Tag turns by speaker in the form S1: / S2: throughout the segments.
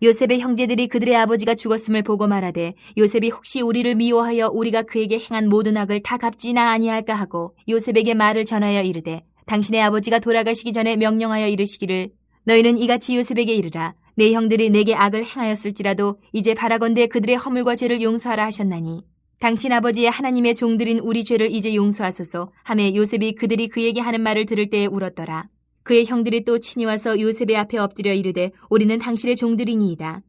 S1: 요셉의 형제들이 그들의 아버지가 죽었음을 보고 말하되 요셉이 혹시 우리를 미워하여 우리가 그에게 행한 모든 악을 다 갚지나 아니할까 하고 요셉에게 말을 전하여 이르되 당신의 아버지가 돌아가시기 전에 명령하여 이르시기를 너희는 이같이 요셉에게 이르라 내 형들이 내게 악을 행하였을지라도 이제 바라건대 그들의 허물과 죄를 용서하라 하셨나니 당신 아버지의 하나님의 종들인 우리 죄를 이제 용서하소서 하매 요셉이 그들이 그에게 하는 말을 들을 때에 울었더라. 그의 형들이 또 친히 와서 요셉의 앞에 엎드려 이르되 우리는 당신의 종들이니이다.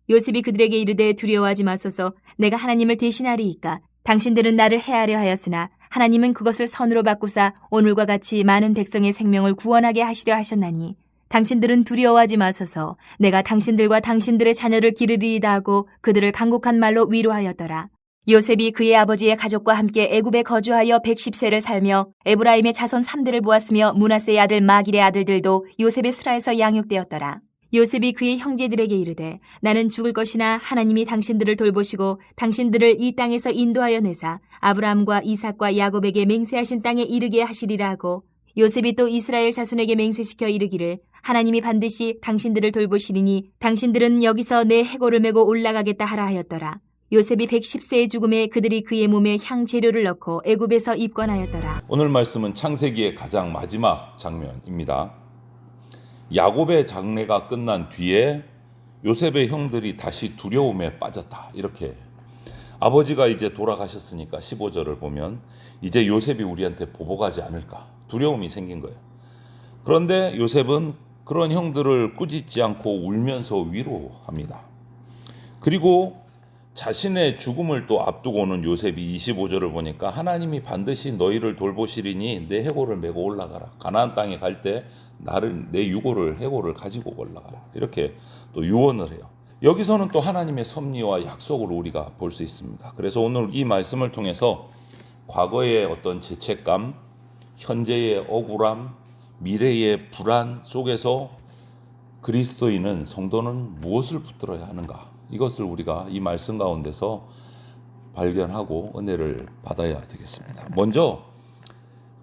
S1: 요셉이 그들에게 이르되 두려워하지 마소서 내가 하나님을 대신하리이까. 당신들은 나를 해하려 하였으나 하나님은 그것을 선으로 바꾸사 오늘과 같이 많은 백성의 생명을 구원하게 하시려 하셨나니 당신들은 두려워하지 마소서 내가 당신들과 당신들의 자녀를 기르리이다 하고 그들을 간곡한 말로 위로하였더라. 요셉이 그의 아버지의 가족과 함께 애굽에 거주하여 110세를 살며 에브라임의 자손 3대를 보았으며 므낫세의 아들 마길의 아들들도 요셉의 스라에서 양육되었더라. 요셉이 그의 형제들에게 이르되 나는 죽을 것이나 하나님이 당신들을 돌보시고 당신들을 이 땅에서 인도하여 내사 아브라함과 이삭과 야곱에게 맹세하신 땅에 이르게 하시리라 하고 요셉이 또 이스라엘 자손에게 맹세시켜 이르기를 하나님이 반드시 당신들을 돌보시리니 당신들은 여기서 내 해골을 메고 올라가겠다 하라 하였더라. 요셉이 110세의 죽음에 그들이 그의 몸에 향재료를 넣고 애굽에서 입건하였더라.
S2: 오늘 말씀은 창세기의 가장 마지막 장면입니다. 야곱의 장례가 끝난 뒤에 요셉의 형들이 다시 두려움에 빠졌다. 이렇게 아버지가 이제 돌아가셨으니까 15절을 보면 이제 요셉이 우리한테 보복하지 않을까 두려움이 생긴 거예요. 그런데 요셉은 그런 형들을 꾸짖지 않고 울면서 위로합니다. 그리고 자신의 죽음을 또 앞두고는 요셉이 25절을 보니까 하나님이 반드시 너희를 돌보시리니 내 해골을 메고 올라가라. 가나안 땅에 갈 때 나를 내 유골을 해골을 가지고 올라가라. 이렇게 또 유언을 해요. 여기서는 또 하나님의 섭리와 약속을 우리가 볼 수 있습니다. 그래서 오늘 이 말씀을 통해서 과거의 어떤 죄책감, 현재의 억울함, 미래의 불안 속에서 그리스도인은 성도는 무엇을 붙들어야 하는가? 이것을 우리가 이 말씀 가운데서 발견하고 은혜를 받아야 되겠습니다. 먼저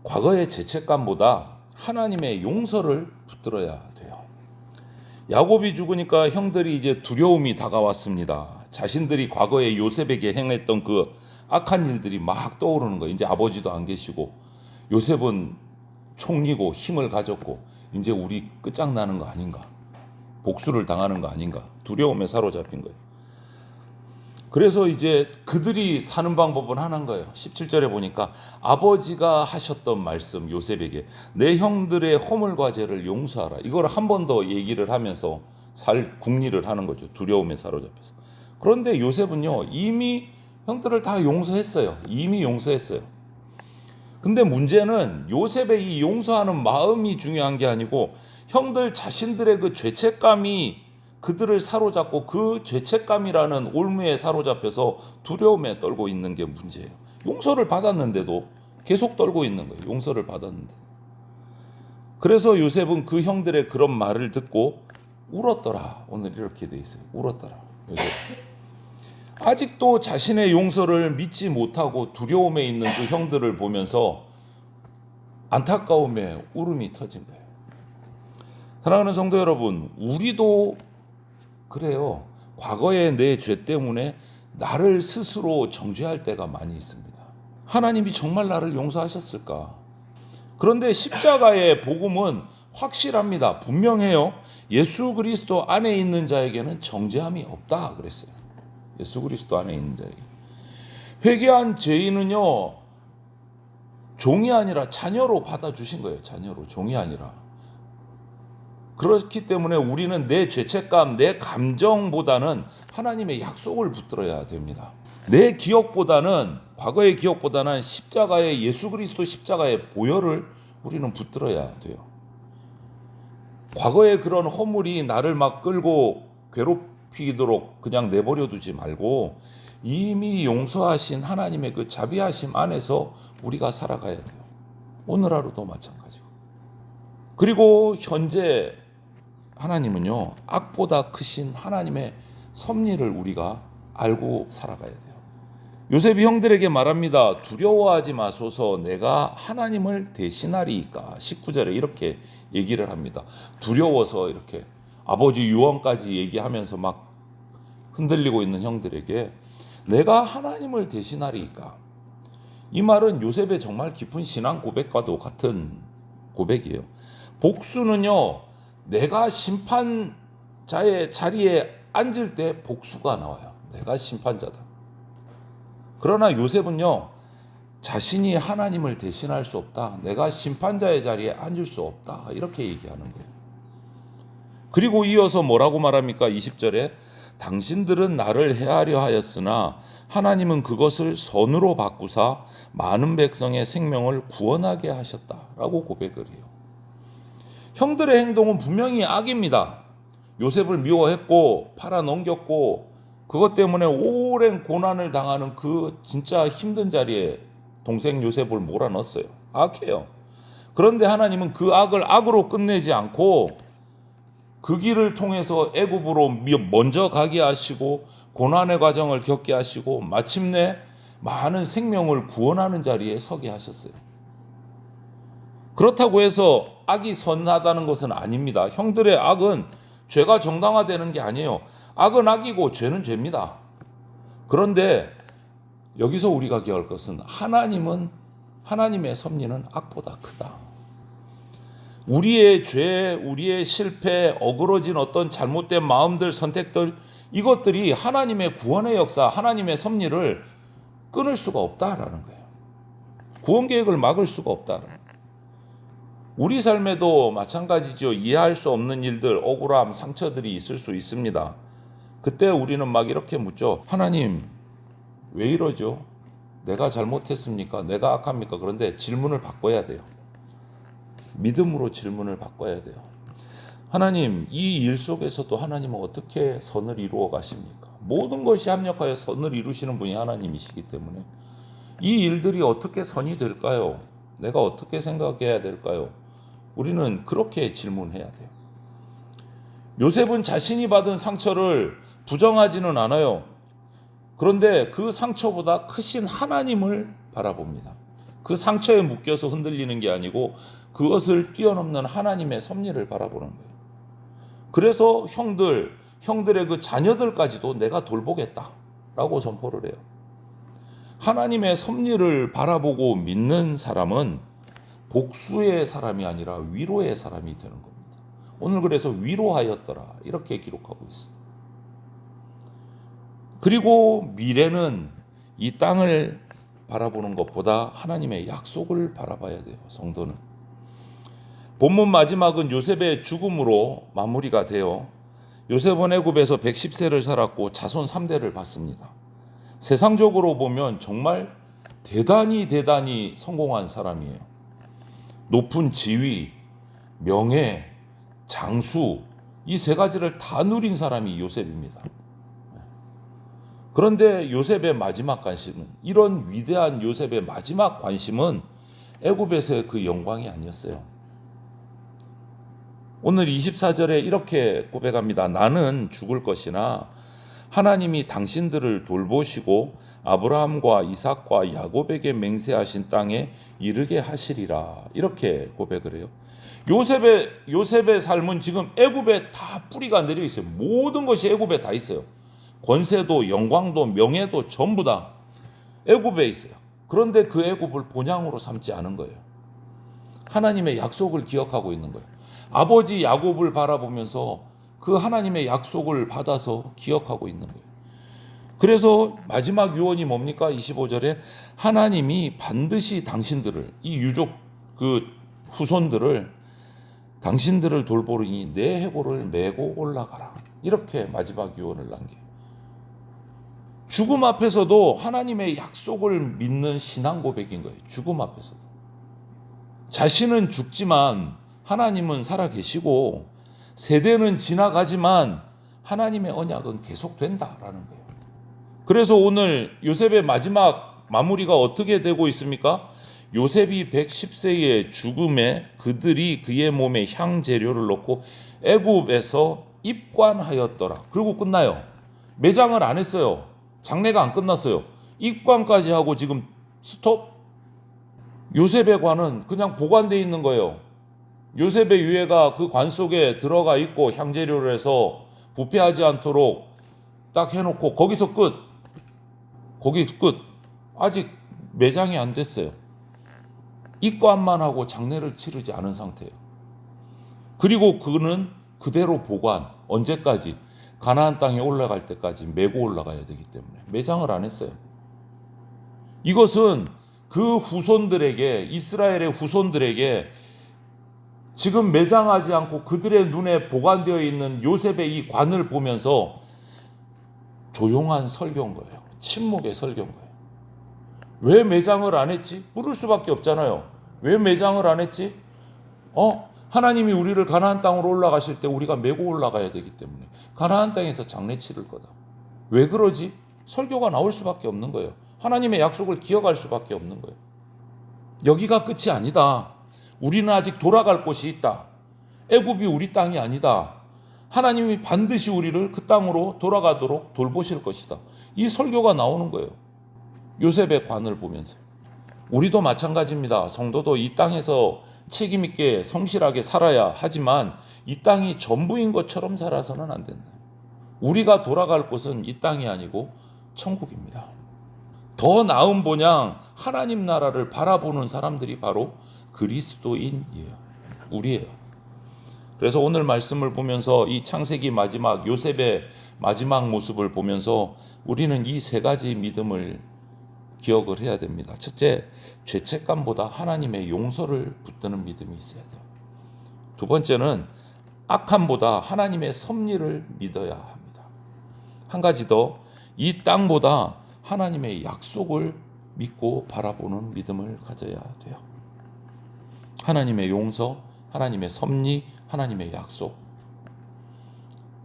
S2: 과거의 죄책감보다 하나님의 용서를 붙들어야 돼요. 야곱이 죽으니까 형들이 이제 두려움이 다가왔습니다. 자신들이 과거에 요셉에게 행했던 그 악한 일들이 막 떠오르는 거예요. 이제 아버지도 안 계시고 요셉은 총리고 힘을 가졌고 이제 우리 끝장나는 거 아닌가? 복수를 당하는 거 아닌가? 두려움에 사로잡힌 거예요. 그래서 이제 그들이 사는 방법은 하나인 거예요. 17절에 보니까 아버지가 하셨던 말씀 요셉에게 내 형들의 허물과 죄를 용서하라. 이걸 한 번 더 얘기를 하면서 국리를 하는 거죠. 두려움에 사로잡혀서. 그런데 요셉은요 이미 형들을 다 용서했어요. 이미 용서했어요. 근데 문제는 요셉의 이 용서하는 마음이 중요한 게 아니고 형들 자신들의 그 죄책감이 그들을 사로잡고 그 죄책감이라는 올무에 사로잡혀서 두려움에 떨고 있는 게 문제예요. 용서를 받았는데도 계속 떨고 있는 거예요. 용서를 받았는데. 그래서 요셉은 그 형들의 그런 말을 듣고 울었더라. 오늘 이렇게 돼 있어요. 울었더라. 요셉. 아직도 자신의 용서를 믿지 못하고 두려움에 있는 그 형들을 보면서 안타까움에 울음이 터진 거예요. 사랑하는 성도 여러분, 우리도 그래요. 과거의 내 죄 때문에 나를 스스로 정죄할 때가 많이 있습니다. 하나님이 정말 나를 용서하셨을까? 그런데 십자가의 복음은 확실합니다. 분명해요. 예수 그리스도 안에 있는 자에게는 정죄함이 없다 그랬어요. 예수 그리스도 안에 있는 자에게. 회개한 죄인은요, 종이 아니라 자녀로 받아주신 거예요. 자녀로, 종이 아니라. 그렇기 때문에 우리는 내 죄책감, 내 감정보다는 하나님의 약속을 붙들어야 됩니다. 내 기억보다는, 과거의 기억보다는 십자가의 예수 그리스도 십자가의 보혈을 우리는 붙들어야 돼요. 과거의 그런 허물이 나를 막 끌고 괴롭히도록 그냥 내버려 두지 말고 이미 용서하신 하나님의 그 자비하심 안에서 우리가 살아가야 돼요. 오늘 하루도 마찬가지고. 그리고 현재 하나님은요, 악보다 크신 하나님의 섭리를 우리가 알고 살아가야 돼요. 요셉이 형들에게 말합니다. 두려워하지 마소서, 내가 하나님을 대신하리이까. 19절에 이렇게 얘기를 합니다. 두려워서 이렇게 아버지 유언까지 얘기하면서 막 흔들리고 있는 형들에게 내가 하나님을 대신하리이까. 이 말은 요셉의 정말 깊은 신앙 고백과도 같은 고백이에요. 복수는요, 내가 심판자의 자리에 앉을 때 복수가 나와요. 내가 심판자다. 그러나 요셉은요, 자신이 하나님을 대신할 수 없다. 내가 심판자의 자리에 앉을 수 없다. 이렇게 얘기하는 거예요. 그리고 이어서 뭐라고 말합니까? 20절에 당신들은 나를 해하려 하였으나 하나님은 그것을 선으로 바꾸사 많은 백성의 생명을 구원하게 하셨다라고 고백을 해요. 형들의 행동은 분명히 악입니다. 요셉을 미워했고 팔아넘겼고 그것 때문에 오랜 고난을 당하는 그 진짜 힘든 자리에 동생 요셉을 몰아넣었어요. 악해요. 그런데 하나님은 그 악을 악으로 끝내지 않고 그 길을 통해서 애굽으로 먼저 가게 하시고 고난의 과정을 겪게 하시고 마침내 많은 생명을 구원하는 자리에 서게 하셨어요. 그렇다고 해서 악이 선하다는 것은 아닙니다. 형들의 악은 죄가 정당화되는 게 아니에요. 악은 악이고 죄는 죄입니다. 그런데 여기서 우리가 기억할 것은 하나님의 섭리는 악보다 크다. 우리의 죄, 우리의 실패, 어그러진 어떤 잘못된 마음들, 선택들, 이것들이 하나님의 구원의 역사, 하나님의 섭리를 끊을 수가 없다라는 거예요. 구원 계획을 막을 수가 없다라는 거예요. 우리 삶에도 마찬가지죠. 이해할 수 없는 일들, 억울함, 상처들이 있을 수 있습니다. 그때 우리는 막 이렇게 묻죠. 하나님, 왜 이러죠? 내가 잘못했습니까? 내가 악합니까? 그런데 질문을 바꿔야 돼요. 믿음으로 질문을 바꿔야 돼요. 하나님, 이 일 속에서도 하나님은 어떻게 선을 이루어 가십니까? 모든 것이 합력하여 선을 이루시는 분이 하나님이시기 때문에 이 일들이 어떻게 선이 될까요? 내가 어떻게 생각해야 될까요? 우리는 그렇게 질문해야 돼요. 요셉은 자신이 받은 상처를 부정하지는 않아요. 그런데 그 상처보다 크신 하나님을 바라봅니다. 그 상처에 묶여서 흔들리는 게 아니고 그것을 뛰어넘는 하나님의 섭리를 바라보는 거예요. 그래서 형들의 그 자녀들까지도 내가 돌보겠다라고 선포를 해요. 하나님의 섭리를 바라보고 믿는 사람은 복수의 사람이 아니라 위로의 사람이 되는 겁니다. 오늘 그래서 위로하였더라 이렇게 기록하고 있어요. 그리고 미래는 이 땅을 바라보는 것보다 하나님의 약속을 바라봐야 돼요. 성도는. 본문 마지막은 요셉의 죽음으로 마무리가 돼요. 요셉은 애굽에서 110세를 살았고 자손 3대를 받습니다. 세상적으로 보면 정말 대단히 성공한 사람이에요. 높은 지위, 명예, 장수 이 세 가지를 다 누린 사람이 요셉입니다. 그런데 요셉의 마지막 관심은 이런 위대한 요셉의 마지막 관심은 애굽에서의 그 영광이 아니었어요. 오늘 24절에 이렇게 고백합니다. 나는 죽을 것이나 하나님이 당신들을 돌보시고 아브라함과 이삭과 야곱에게 맹세하신 땅에 이르게 하시리라. 이렇게 고백을 해요. 요셉의 삶은 지금 애굽에 다 뿌리가 내려 있어요. 모든 것이 애굽에 다 있어요. 권세도 영광도 명예도 전부 다 애굽에 있어요. 그런데 그 애굽을 본향으로 삼지 않은 거예요. 하나님의 약속을 기억하고 있는 거예요. 아버지 야곱을 바라보면서 그 하나님의 약속을 받아서 기억하고 있는 거예요. 그래서 마지막 유언이 뭡니까? 25절에 하나님이 반드시 당신들을 이 유족 그 후손들을 당신들을 돌보리니 내 해골을 메고 올라가라. 이렇게 마지막 유언을 남겨요. 죽음 앞에서도 하나님의 약속을 믿는 신앙 고백인 거예요. 죽음 앞에서도. 자신은 죽지만 하나님은 살아계시고 세대는 지나가지만 하나님의 언약은 계속된다라는 거예요. 그래서 오늘 요셉의 마지막 마무리가 어떻게 되고 있습니까? 요셉이 110세의 죽음에 그들이 그의 몸에 향재료를 넣고 애굽에서 입관하였더라. 그리고 끝나요. 매장을 안 했어요. 장례가 안 끝났어요. 입관까지 하고 지금 스톱. 요셉의 관은 그냥 보관되어 있는 거예요. 요셉의 유해가 그 관 속에 들어가 있고 향재료를 해서 부패하지 않도록 딱 해놓고 거기서 끝. 거기 끝. 아직 매장이 안 됐어요. 입관만 하고 장례를 치르지 않은 상태예요. 그리고 그는 그대로 보관. 언제까지? 가나안 땅에 올라갈 때까지 메고 올라가야 되기 때문에 매장을 안 했어요. 이것은 그 후손들에게, 이스라엘의 후손들에게 지금 매장하지 않고 그들의 눈에 보관되어 있는 요셉의 이 관을 보면서 조용한 설교인 거예요. 침묵의 설교인 거예요. 왜 매장을 안 했지? 물을 수밖에 없잖아요. 왜 매장을 안 했지? 하나님이 우리를 가나안 땅으로 올라가실 때 우리가 메고 올라가야 되기 때문에 가나안 땅에서 장례 치를 거다. 왜 그러지? 설교가 나올 수밖에 없는 거예요. 하나님의 약속을 기억할 수밖에 없는 거예요. 여기가 끝이 아니다. 우리는 아직 돌아갈 곳이 있다. 애굽이 우리 땅이 아니다. 하나님이 반드시 우리를 그 땅으로 돌아가도록 돌보실 것이다. 이 설교가 나오는 거예요. 요셉의 관을 보면서. 우리도 마찬가지입니다. 성도도 이 땅에서 책임 있게 성실하게 살아야 하지만 이 땅이 전부인 것처럼 살아서는 안 된다. 우리가 돌아갈 곳은 이 땅이 아니고 천국입니다. 더 나은 본향 하나님 나라를 바라보는 사람들이 바로 그리스도인이에요. 우리예요. 그래서 오늘 말씀을 보면서 이 창세기 마지막 요셉의 마지막 모습을 보면서 우리는 이 세 가지 믿음을 기억을 해야 됩니다. 첫째, 죄책감보다 하나님의 용서를 붙드는 믿음이 있어야 돼요. 두 번째는 악함보다 하나님의 섭리를 믿어야 합니다. 한 가지 더, 이 땅보다 하나님의 약속을 믿고 바라보는 믿음을 가져야 돼요. 하나님의 용서, 하나님의 섭리, 하나님의 약속.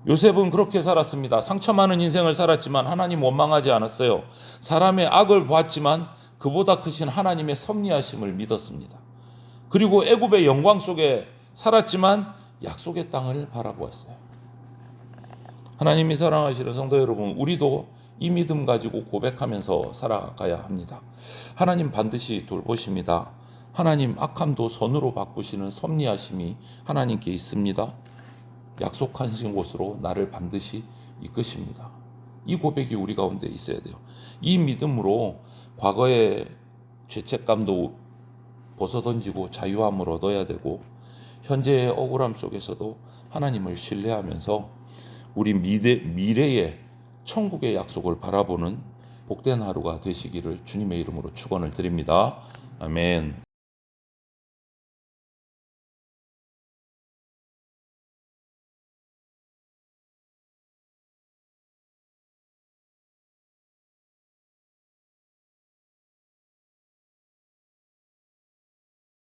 S2: 요셉은 그렇게 살았습니다. 상처 많은 인생을 살았지만 하나님 원망하지 않았어요. 사람의 악을 보았지만 그보다 크신 하나님의 섭리하심을 믿었습니다. 그리고 애굽의 영광 속에 살았지만 약속의 땅을 바라보았어요. 하나님이 사랑하시는 성도 여러분, 우리도 이 믿음 가지고 고백하면서 살아가야 합니다. 하나님 반드시 돌보십니다. 하나님 악함도 선으로 바꾸시는 섭리하심이 하나님께 있습니다. 약속하신 곳으로 나를 반드시 이끄십니다. 이 고백이 우리 가운데 있어야 돼요. 이 믿음으로 과거의 죄책감도 벗어던지고 자유함을 얻어야 되고 현재의 억울함 속에서도 하나님을 신뢰하면서 우리 미래의 천국의 약속을 바라보는 복된 하루가 되시기를 주님의 이름으로 축원을 드립니다. 아멘.